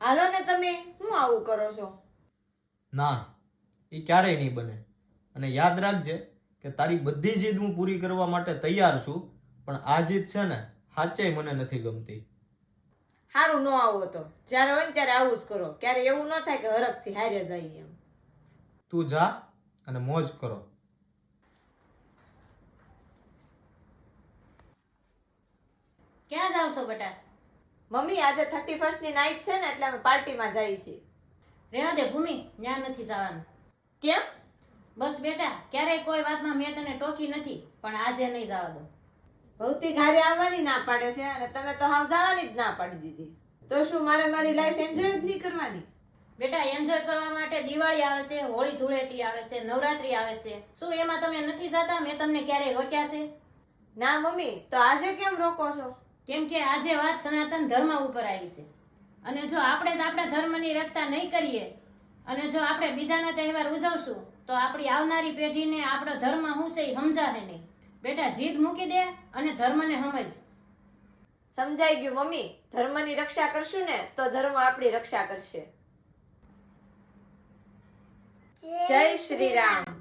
હાલો ને તમે હું આવું કરો છો? ના, એ ક્યારેય નહીં બને. અને યાદ રાખજે કે તારી બધી જીદ હું પૂરી કરવા માટે તૈયાર છું, પણ આ જીદ છે ને સાચેય મને નથી ગમતી. સારું ન આવો તો જ્યારે હોય ને ત્યારે આવું જ કરો. ક્યારે એવું ન થાય કે હરખથી હારે જાય એમ. તું જા અને મોજ કરો. ક્યાં જાવ છો બેટા? મમ્મી આજે 31st ની નાઈટ છે ને એટલે અમે પાર્ટીમાં જઈએ છીએ. રહેવા દે ભૂમિ, ન્યા નથી જવાનું. કેમ? બસ બેટા, ક્યારેય કોઈ વાતમાં મેં તને ટોકી નથી, પણ આજે નહીં જવા દો. ભૌતિક હારે આવવાની ના પાડે છે અને તમે તો હાવ જવાની જ ના પાડી દીધી. તો શું મારે મારી લાઈફ એન્જોય જ નહીં કરવાની? બેટા, એન્જોય કરવા માટે દિવાળી આવે છે, હોળી ધૂળેટી આવે છે, નવરાત્રી આવે છે. શું એમાં તમે નથી જતા? મેં તમને ક્યારેય રોક્યા છે? ના મમ્મી, તો આજે કેમ રોકો છો? કેમ કે આજે વાત સનાતન ધર્મ ઉપર આવી છે, અને જો આપણે જ આપણા ધર્મની રક્ષા નહીં કરીએ અને જો આપણે બીજાના તહેવાર ઉજવશું તો આપણી આવનારી પેઢીને આપણો ધર્મ શું છે એ સમજાશે નહીં. બેટા, જીદ મૂકી દે અને ધર્મને સમજ. સમજાઈ ગયું મમ્મી. ધર્મની રક્ષા કરશું ને તો ધર્મ આપણી રક્ષા કરશે. જય શ્રી રામ.